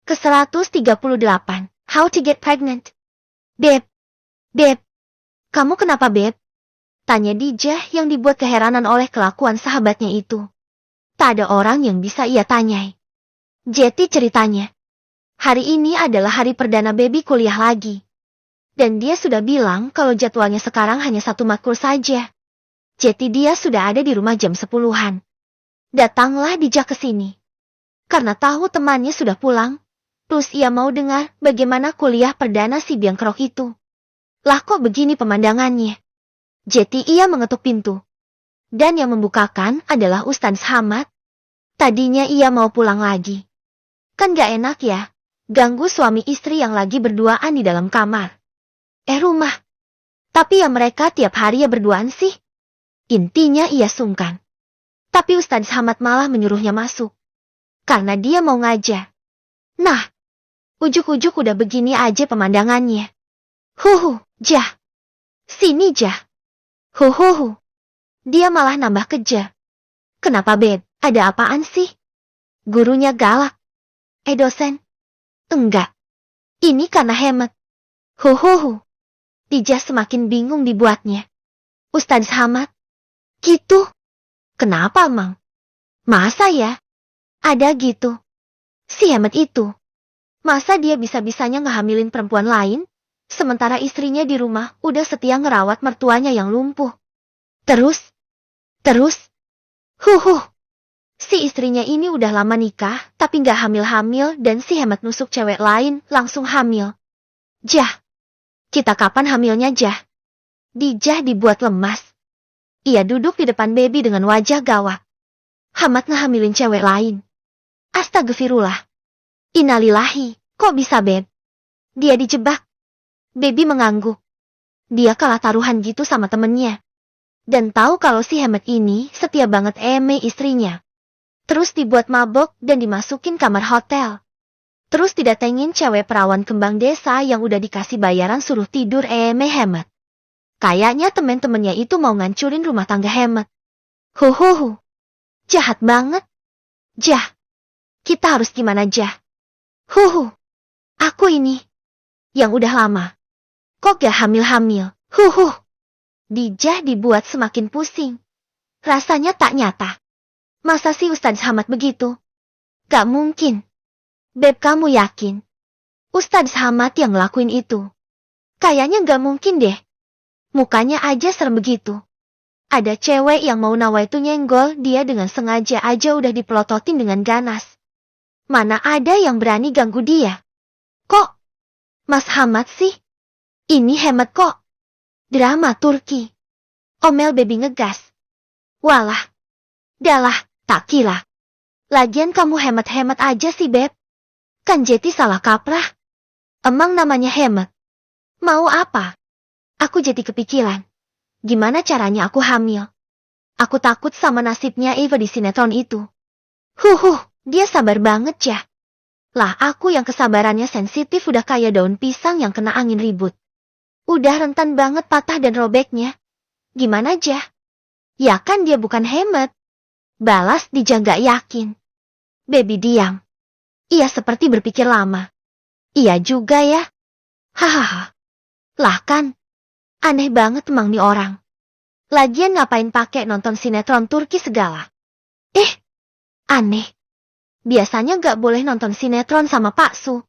Ke-138, How to get pregnant. Beb, kamu kenapa Beb? Tanya Dijah yang dibuat keheranan oleh kelakuan sahabatnya itu. Tak ada orang yang bisa ia tanyai. Jetty ceritanya. Hari ini adalah hari perdana baby kuliah lagi. Dan dia sudah bilang kalau jadwalnya sekarang hanya 1 matkul saja. Jetty dia sudah ada di rumah jam 10-an. Datanglah Dijah ke sini. Karena tahu temannya sudah pulang. Plus ia mau dengar bagaimana kuliah perdana si Biangkerok itu. Lah kok begini pemandangannya? Jetty ia mengetuk pintu. Dan yang membukakan adalah Ustadz Hamad. Tadinya ia mau pulang lagi. Kan gak enak ya, ganggu suami istri yang lagi berduaan di dalam kamar. Rumah. Tapi ya mereka tiap hari ya berduaan sih. Intinya ia sungkan. Tapi Ustadz Hamad malah menyuruhnya masuk. Karena dia mau ngajar. Nah, ujuk-ujuk udah begini aja pemandangannya. Jah. Sini Jah. Dia malah nambah kejar. Kenapa Beb? Ada apaan sih? Gurunya galak. Dosen? Enggak. Ini karena hemat. Dijah semakin bingung dibuatnya. Ustadz Hamad? Gitu? Kenapa Mang? Masa ya? Ada gitu. Si hemat itu. Masa dia bisa-bisanya ngehamilin perempuan lain? Sementara istrinya di rumah udah setia ngerawat mertuanya yang lumpuh. Terus? Si istrinya ini udah lama nikah, tapi nggak hamil-hamil dan si hemat nusuk cewek lain langsung hamil. Jah, kita kapan hamilnya Jah? Dijah dibuat lemas. Ia duduk di depan baby dengan wajah gawat. Hamad ngehamilin cewek lain. Astagfirullah. Innalillahi, kok bisa Beb? Dia dijebak. Baby mengangguk. Dia kalah taruhan gitu sama temennya. Dan tahu kalau si hemat ini setia banget istrinya. Terus dibuat mabok dan dimasukin kamar hotel. Terus didatengin cewek perawan kembang desa yang udah dikasih bayaran suruh tidur hemat. Kayaknya temen-temennya itu mau ngancurin rumah tangga hemat. Jahat banget. Jah. Kita harus gimana Jah? Aku ini. Yang udah lama. Kok gak hamil-hamil? Dijah dibuat semakin pusing. Rasanya tak nyata. Masa sih Ustadz Hamad begitu? Gak mungkin. Beb kamu yakin? Ustadz Hamad yang ngelakuin itu? Kayaknya gak mungkin deh. Mukanya aja serem begitu. Ada cewek yang mau nawai itu nyenggol dia dengan sengaja aja udah dipelototin dengan ganas. Mana ada yang berani ganggu dia? Kok? Mas Hamad sih? Ini hemat kok. Drama Turki. Omel baby ngegas. Walah. Dalah, tak kira. Lagian kamu hemat-hemat aja sih Beb. Kan Jetty salah kaprah. Emang namanya hemat. Mau apa? Aku jadi kepikiran. Gimana caranya aku hamil? Aku takut sama nasibnya Eva di sinetron itu. Dia sabar banget ya. Lah aku yang kesabarannya sensitif udah kayak daun pisang yang kena angin ribut. Udah rentan banget patah dan robeknya. Gimana Jah? Ya kan dia bukan hemat. Balas Dijah gak yakin. Baby diam. Ia seperti berpikir lama. Iya juga ya. Hahaha. Lah kan. Aneh banget emang nih orang. Lagian ngapain pakai nonton sinetron Turki segala. Aneh. Biasanya gak boleh nonton sinetron sama Pak Su.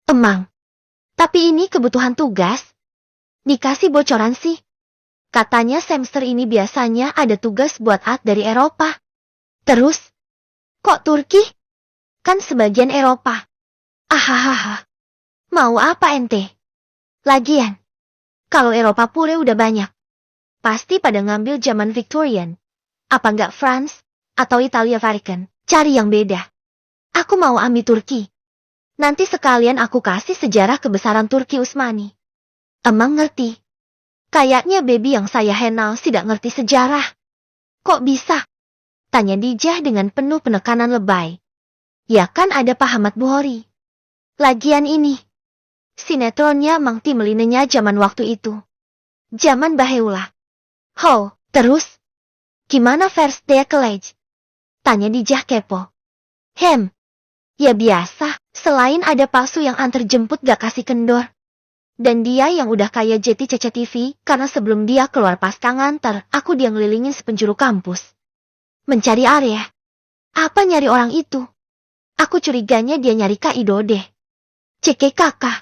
Emang. Tapi ini kebutuhan tugas. Dikasih bocoran sih. Katanya semester ini biasanya ada tugas buat dari Eropa. Terus? Kok Turki? Kan sebagian Eropa. Ahahaha. Mau apa ente? Lagian. Kalau Eropa pure udah banyak. Pasti pada ngambil zaman Victorian. Apa nggak France? Atau Italia Vatican? Cari yang beda. Aku mau ambil Turki. Nanti sekalian aku kasih sejarah kebesaran Turki Utsmani. Emang ngerti? Kayaknya baby yang saya henal tidak ngerti sejarah. Kok bisa? Tanya Dijah dengan penuh penekanan lebay. Ya kan ada Pak Hamad Buhori. Lagian ini. Sinetronnya Mang Timelinenya zaman waktu itu. Zaman Baheula. Terus? Gimana first day college? Tanya Dijah kepo. Ya biasa, selain ada palsu yang antar jemput gak kasih kendor. Dan dia yang udah kayak Jeti CCTV, karena sebelum dia keluar pasca nganter, aku dia ngelilingin sepenjuru kampus. Mencari area. Apa nyari orang itu? Aku curiganya dia nyari Kak Ido deh. Cekek kakak.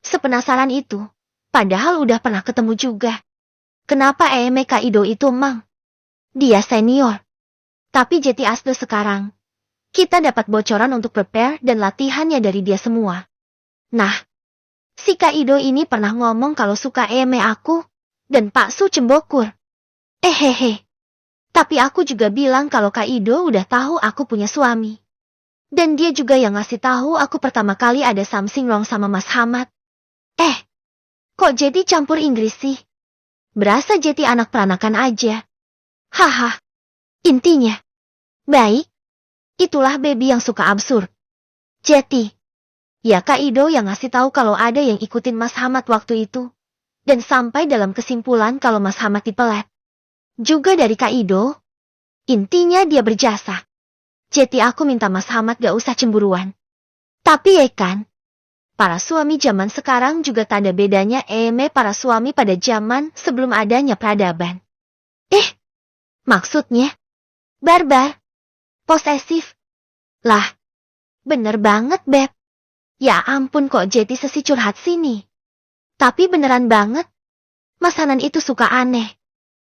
Sepenasaran itu. Padahal udah pernah ketemu juga. Kenapa Kak Ido itu mang? Dia senior. Tapi Jeti Asdo sekarang. Kita dapat bocoran untuk prepare dan latihannya dari dia semua. Nah, si Kak Ido ini pernah ngomong kalau suka aku. Dan Pak Su cembokur. Hehehe. Tapi aku juga bilang kalau Kak Ido udah tahu aku punya suami. Dan dia juga yang ngasih tahu aku pertama kali ada something wrong sama Mas Hamad. Kok Jeti campur Inggris sih? Berasa Jeti anak peranakan aja. Haha. Intinya. Baik. Itulah baby yang suka absurd. Jeti. Ya Kak Ido yang ngasih tahu kalau ada yang ikutin Mas Hamad waktu itu. Dan sampai dalam kesimpulan kalau Mas Hamad dipelet. Juga dari Kak Ido. Intinya dia berjasa. Jeti aku minta Mas Hamad gak usah cemburuan. Tapi kan. Para suami zaman sekarang juga tak ada bedanya para suami pada zaman sebelum adanya peradaban. Maksudnya? Barbar. Posesif. Lah. Bener banget Beb. Ya ampun kok Jeti sesi curhat sini. Tapi beneran banget. Mas Hanan itu suka aneh.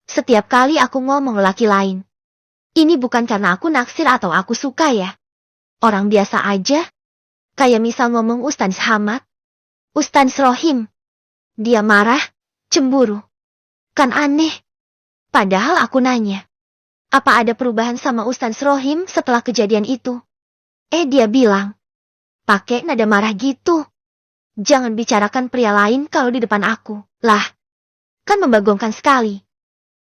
Setiap kali aku ngomong laki lain. Ini bukan karena aku naksir atau aku suka ya. Orang biasa aja. Kayak misal ngomong Ustaz Hamad. Ustaz Rohim. Dia marah, cemburu. Kan aneh. Padahal aku nanya. Apa ada perubahan sama Ustaz Rohim setelah kejadian itu? Dia bilang. Pakai nada marah gitu. Jangan bicarakan pria lain kalau di depan aku. Lah. Kan membagongkan sekali.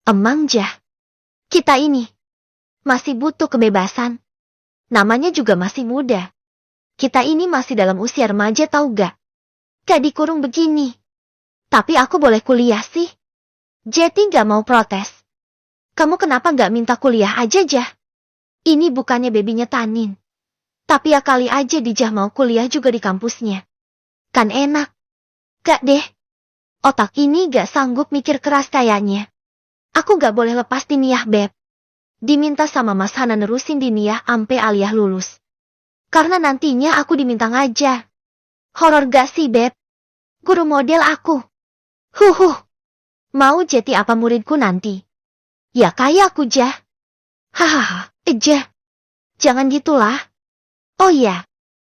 Emang jah. Kita ini. Masih butuh kebebasan. Namanya juga masih muda. Kita ini masih dalam usia remaja tahu gak? Gak dikurung begini. Tapi aku boleh kuliah sih. Jeti gak mau protes. Kamu kenapa gak minta kuliah aja jah? Ini bukannya babynya Tanin. Tapi ya kali aja Dijah mau kuliah juga di kampusnya. Kan enak. Gak deh. Otak ini gak sanggup mikir keras kayaknya. Aku gak boleh lepas diniyah Beb. Diminta sama Mas Hana nerusin diniyah ampe Aliyah lulus. Karena nantinya aku diminta ngajar. Horor gak sih Beb? Guru model aku. Mau Jeti apa muridku nanti? Ya kayak aku jah. Hahaha, jangan gitulah. Oh iya.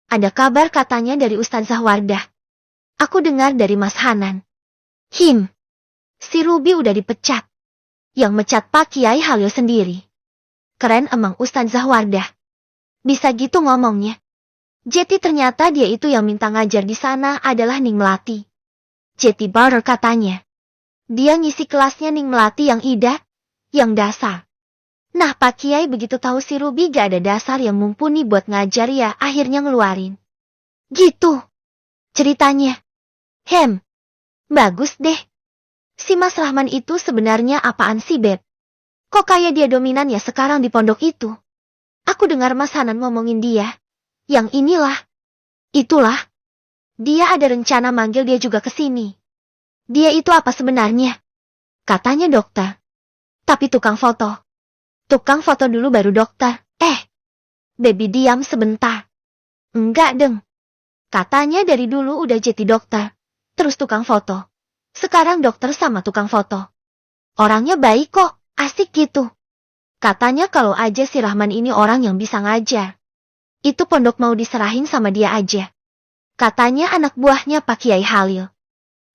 Ada kabar katanya dari Ustazah Wardah. Aku dengar dari Mas Hanan. Si Ruby udah dipecat. Yang mecat Pak Kiai Halil sendiri. Keren emang Ustazah Wardah. Bisa gitu ngomongnya. Jeti ternyata dia itu yang minta ngajar di sana adalah Ning Melati. Jeti Barter katanya. Dia ngisi kelasnya Ning Melati yang ida, yang dasar. Nah Pak Kiai begitu tahu si Ruby gak ada dasar yang mumpuni buat ngajar ya akhirnya ngeluarin. Gitu. Ceritanya. Bagus deh. Si Mas Rahman itu sebenarnya apaan sih Beb? Kok kayak dia dominan ya sekarang di pondok itu? Aku dengar Mas Hanan ngomongin dia. Yang inilah. Itulah. Dia ada rencana manggil dia juga ke sini. Dia itu apa sebenarnya? Katanya dokter. Tapi tukang foto. Tukang foto dulu baru dokter. Baby diam sebentar. Enggak deng. Katanya dari dulu udah jadi dokter. Terus tukang foto. Sekarang dokter sama tukang foto. Orangnya baik kok, asik gitu. Katanya kalau aja si Rahman ini orang yang bisa ngajar. Itu pondok mau diserahin sama dia aja. Katanya anak buahnya Pak Kiai Halil.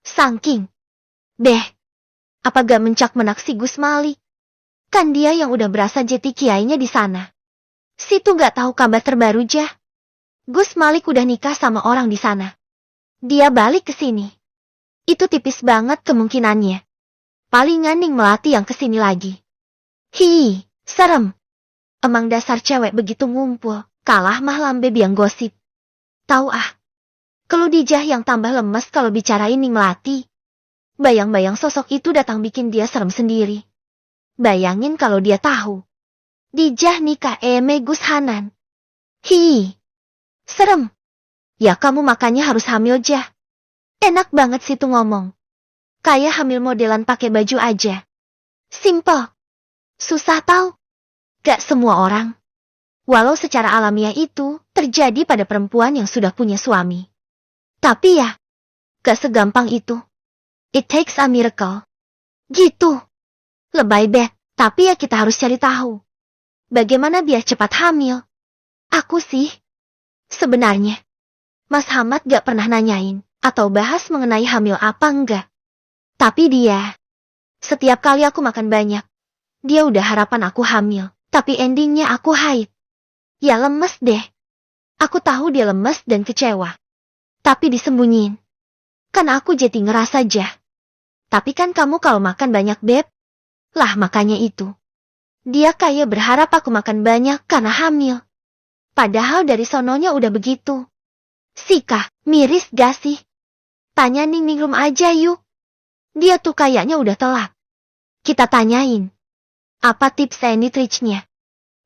Sangking. Apa gak mencak-menak si Gus Malik? Kan dia yang udah berasa Jeti Kiainya di sana. Situ gak tahu kabar terbaru jah. Gus Malik udah nikah sama orang di sana. Dia balik ke sini. Itu tipis banget kemungkinannya. Palingan Ning Melati yang kesini lagi. Serem. Emang dasar cewek begitu ngumpul, kalah mah lambe biang gosip. Tahu ah. Kalau Dijah yang tambah lemes kalau bicarain Ning Melati. Bayang-bayang sosok itu datang bikin dia serem sendiri. Bayangin kalau dia tahu. Dijah nikah Gus Hanan. Serem. Ya kamu makanya harus hamil Jah. Enak banget sih tuh ngomong. Kayak hamil modelan pakai baju aja. Simple. Susah tau. Gak semua orang. Walau secara alamiah itu terjadi pada perempuan yang sudah punya suami. Tapi ya, gak segampang itu. It takes a miracle. Gitu. Lebay bet, tapi ya kita harus cari tahu. Bagaimana biar cepat hamil? Aku sih, sebenarnya, Mas Hamad gak pernah nanyain atau bahas mengenai hamil apa enggak. Tapi dia, setiap kali aku makan banyak, dia udah harapan aku hamil, tapi endingnya aku haid. Ya lemes deh. Aku tahu dia lemes dan kecewa. Tapi disembunyiin. Kan aku jadi ngerasa Jah. Tapi kan kamu kalau makan banyak beb. Lah makanya itu. Dia kayak berharap aku makan banyak karena hamil. Padahal dari sononya udah begitu. Sika, miris gak sih? Tanya Ning Ningrum aja yuk. Dia tuh kayaknya udah telat. Kita tanyain. Apa tips and tricks-nya?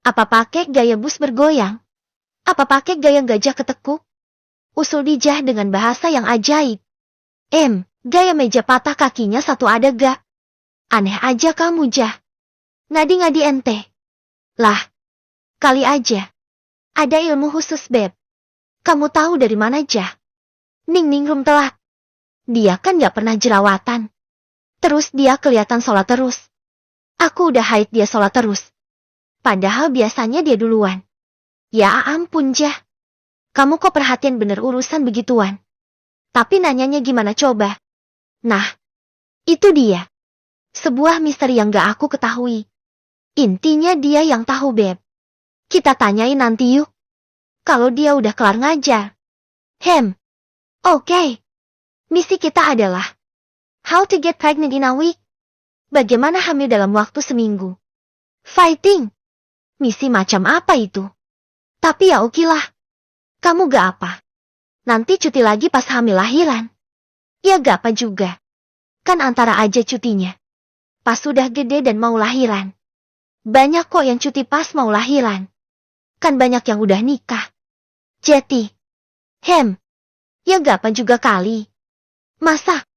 Apa pakai gaya bus bergoyang? Apa pakai gaya gajah ketekuk? Usul Dijah dengan bahasa yang ajaib. Gaya meja patah kakinya satu ada gak? Aneh aja kamu Jah. Ngadi-ngadi ente. Lah, kali aja. Ada ilmu khusus beb. Kamu tahu dari mana Jah? Ning Ningrum telat. Dia kan gak pernah jerawatan. Terus dia kelihatan sholat terus. Aku udah haid dia sholat terus. Padahal biasanya dia duluan. Ya ampun Jah. Kamu kok perhatian bener urusan begituan. Tapi nanyanya gimana coba? Nah, itu dia. Sebuah misteri yang gak aku ketahui. Intinya dia yang tahu beb. Kita tanyain nanti yuk. Kalau dia udah kelar ngajar. Oke. Misi kita adalah How to get pregnant in a week. Bagaimana hamil dalam waktu seminggu. Fighting. Misi macam apa itu? Tapi ya okelah. Kamu gak apa. Nanti cuti lagi pas hamil lahiran. Ya gak apa juga. Kan antara aja cutinya. Pas sudah gede dan mau lahiran. Banyak kok yang cuti pas mau lahiran. Kan banyak yang udah nikah. Jadi. Ya gak apa juga kali. Masa?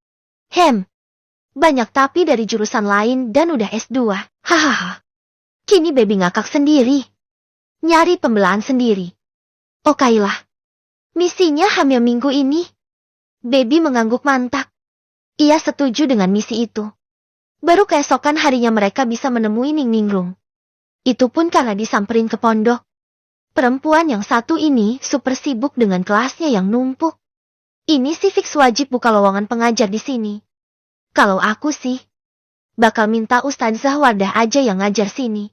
Banyak tapi dari jurusan lain dan udah S2. Hahaha. Kini baby ngakak sendiri. Nyari pembelaan sendiri. Okailah. Misinya hamil minggu ini. Baby mengangguk mantap. Ia setuju dengan misi itu. Baru keesokan harinya mereka bisa menemui Ning Ningrum. Itu pun karena disamperin ke pondok. Perempuan yang satu ini super sibuk dengan kelasnya yang numpuk. Ini sih fix wajib buka lowongan pengajar di sini. Kalau aku sih, bakal minta Ustadzah Wardah aja yang ngajar sini.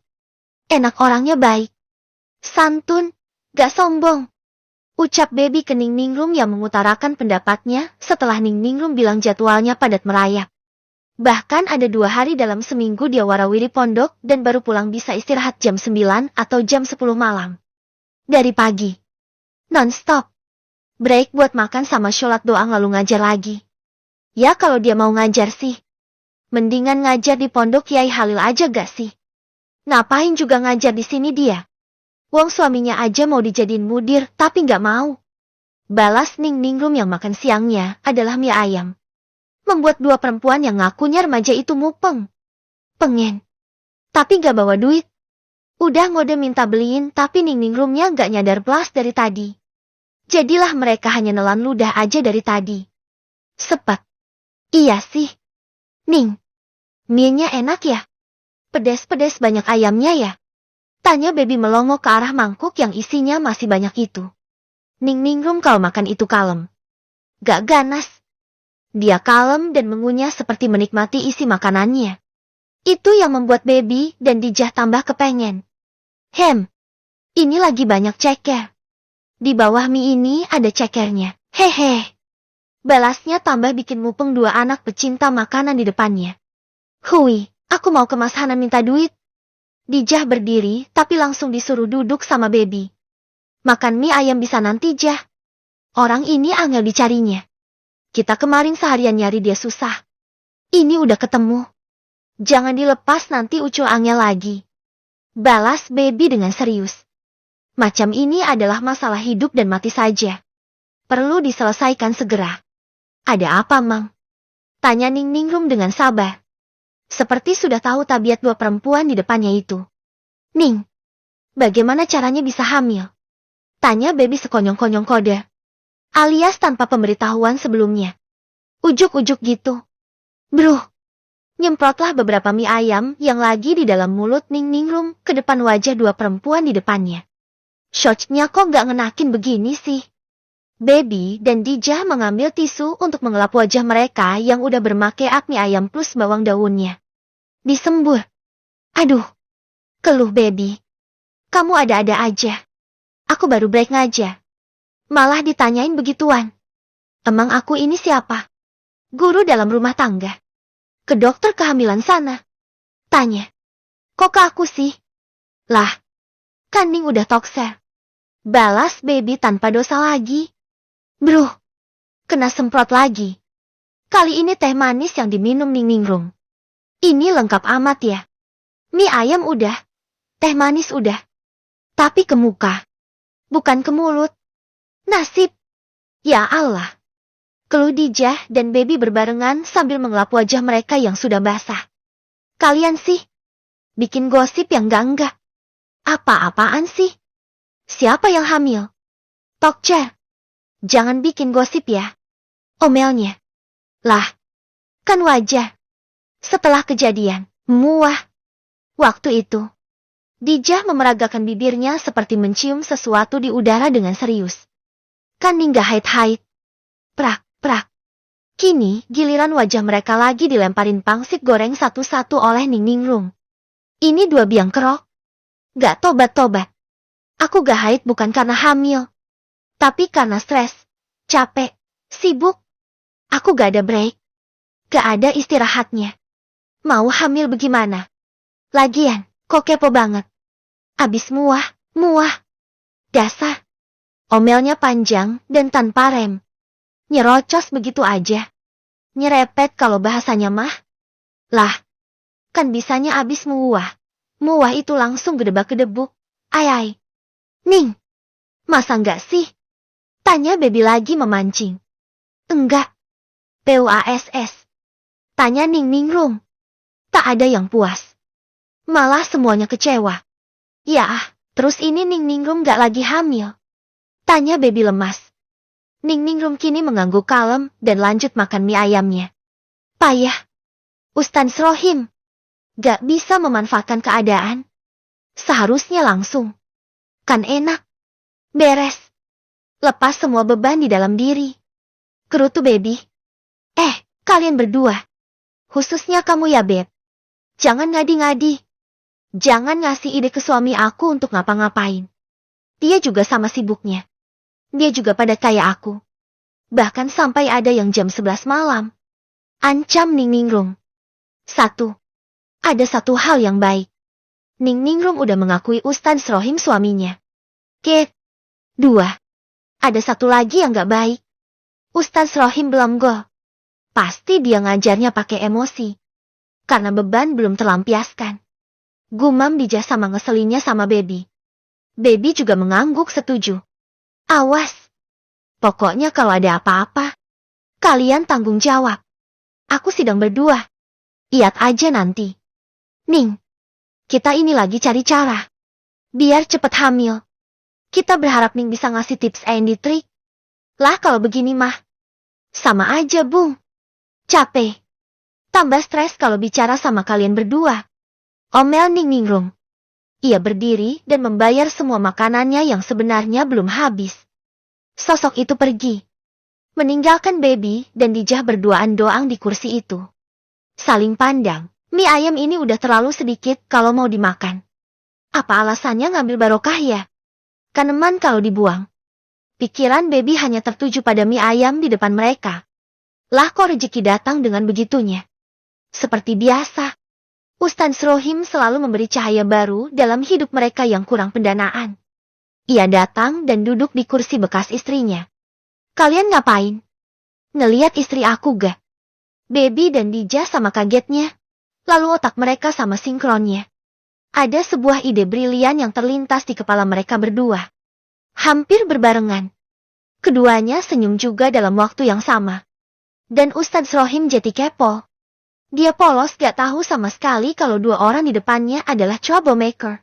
Enak orangnya baik. Santun, gak sombong. Ucap baby ke Ning Ningrum yang mengutarakan pendapatnya setelah Ning Ningrum bilang jadwalnya padat merayap. Bahkan ada 2 hari dalam seminggu dia warawiri pondok dan baru pulang bisa istirahat jam 9 atau jam 10 malam. Dari pagi. Non-stop. Break buat makan sama sholat doang lalu ngajar lagi. Ya kalau dia mau ngajar sih. Mendingan ngajar di pondok Kiai Halil aja gak sih? Ngapain juga ngajar di sini dia? Wong suaminya aja mau dijadiin mudir tapi gak mau. Balas Ning Ningrum yang makan siangnya adalah mie ayam. Membuat 2 perempuan yang ngakunya remaja itu mupeng. Pengen. Tapi gak bawa duit. Udah ngode minta beliin tapi Ning Ningrumnya gak nyadar blas dari tadi. Jadilah mereka hanya nelan ludah aja dari tadi. Sepet. Iya sih. Ning. Mie-nya enak ya? Pedes-pedes banyak ayamnya ya? Tanya baby melongo ke arah mangkuk yang isinya masih banyak itu. Ning Ningrum kalau makan itu kalem. Gak ganas. Dia kalem dan mengunyah seperti menikmati isi makanannya. Itu yang membuat baby dan Dijah tambah kepengen. Ini lagi banyak ceker. Di bawah mie ini ada cekernya. Hehe. Balasnya tambah bikin mupeng 2 anak pecinta makanan di depannya. Hui, aku mau ke Mas Hanan minta duit. Dijah berdiri tapi langsung disuruh duduk sama baby. Makan mie ayam bisa nanti Jah. Orang ini angel dicarinya. Kita kemarin seharian nyari dia susah. Ini udah ketemu. Jangan dilepas nanti ucul angel lagi. Balas baby dengan serius. Macam ini adalah masalah hidup dan mati saja. Perlu diselesaikan segera. Ada apa, Mang? Tanya Ning Ningrum dengan sabar. Seperti sudah tahu tabiat dua perempuan di depannya itu. Ning, bagaimana caranya bisa hamil? Tanya Baby sekonyong-konyong kode. Alias tanpa pemberitahuan sebelumnya. Ujuk-ujuk gitu. Bro. Nyemprotlah beberapa mie ayam yang lagi di dalam mulut Ning Ningrum ke depan wajah dua perempuan di depannya. Shotnya kok nggak ngenakin begini sih? Baby dan Dijah mengambil tisu untuk mengelap wajah mereka yang udah bermakeap mie ayam plus bawang daunnya. Disembur. Aduh. Keluh Baby. Kamu ada-ada aja. Aku baru break ngaja. Malah ditanyain begituan. Emang aku ini siapa? Guru dalam rumah tangga. Ke dokter kehamilan sana. Tanya. Kok ke aku sih? Lah. Kan Ning udah tokser. Balas Baby tanpa dosa lagi. Bro. Kena semprot lagi. Kali ini teh manis yang diminum Ning Ningrum. Ini lengkap amat ya. Mie ayam udah. Teh manis udah. Tapi ke muka. Bukan ke mulut. Nasib. Ya Allah. Keluh Dijah dan Baby berbarengan sambil mengelap wajah mereka yang sudah basah. Kalian sih. Bikin gosip yang enggak. Apa-apaan sih? Siapa yang hamil? Tokcer. Jangan bikin gosip ya. Omelnya. Lah. Kan wajar. Setelah kejadian. Muah. Waktu itu. Dijah memeragakan bibirnya seperti mencium sesuatu di udara dengan serius. Kan Ning gak haid-haid. Prak. Prak. Kini, giliran wajah mereka lagi dilemparin pangsit goreng satu-satu oleh Ning Ningrum. Ini dua biang kerok. Gak tobat-tobat. Aku gak haid bukan karena hamil. Tapi karena stres, capek, sibuk. Aku gak ada break. Gak ada istirahatnya. Mau hamil bagaimana? Lagian, kok kepo banget. Abis muah. Dasar. Omelnya panjang dan tanpa rem. Nyerocos begitu aja. Nyerepet kalau bahasanya mah. Lah. Kan bisanya abis muah. Muah itu langsung gedebak-gedebuk. Ai. Ning. Masa enggak sih? Tanya Baby lagi memancing. Enggak. PUASS. Tanya Ning Ningrum. Tak ada yang puas. Malah semuanya kecewa. Ya, terus ini Ning Ningrum gak lagi hamil. Tanya Baby lemas. Ning Ningrum kini mengangguk kalem dan lanjut makan mie ayamnya. Payah. Ustaz Rohim. Gak bisa memanfaatkan keadaan. Seharusnya langsung. Kan enak. Beres. Lepas semua beban di dalam diri. Kerutu Baby. Kalian berdua. Khususnya kamu ya Beb. Jangan ngadi-ngadi. Jangan ngasih ide ke suami aku untuk ngapa-ngapain. Dia juga sama sibuknya. Dia juga pada kayak aku. Bahkan sampai ada yang jam 11 malam. Ancam Ning Ningrum. 1. Ada satu hal yang baik. Ning Ningrum udah mengakui Ustaz Rohim suaminya. Kate. 2. Ada satu lagi yang gak baik. Ustaz Rohim belum go. Pasti dia ngajarnya pakai emosi. Karena beban belum terlampiaskan. Gumam Dijah sama ngeselinnya sama Baby. Baby juga mengangguk setuju. Awas. Pokoknya kalau ada apa-apa, kalian tanggung jawab. Aku sidang berdua. Lihat aja nanti. Ning. Kita ini lagi cari cara. Biar cepet hamil. Kita berharap Ning bisa ngasih tips and trik. Lah kalau begini mah. Sama aja Bung. Capek. Tambah stres kalau bicara sama kalian berdua. Omel Ning Ningrum. Ia berdiri dan membayar semua makanannya yang sebenarnya belum habis. Sosok itu pergi. Meninggalkan Baby dan Dijah berduaan doang di kursi itu. Saling pandang. Mie ayam ini udah terlalu sedikit kalau mau dimakan. Apa alasannya ngambil barokah ya? Kaneman kalau dibuang. Pikiran Baby hanya tertuju pada mie ayam di depan mereka. Lah kok rezeki datang dengan begitunya. Seperti biasa. Ustaz Rohim selalu memberi cahaya baru dalam hidup mereka yang kurang pendanaan. Ia datang dan duduk di kursi bekas istrinya. Kalian ngapain? Ngeliat istri aku gak? Baby dan Dijah sama kagetnya. Lalu otak mereka sama sinkronnya. Ada sebuah ide brilian yang terlintas di kepala mereka berdua. Hampir berbarengan. Keduanya senyum juga dalam waktu yang sama. Dan Ustadz Rohim jadi kepo. Dia polos gak tahu sama sekali kalau dua orang di depannya adalah troublemaker.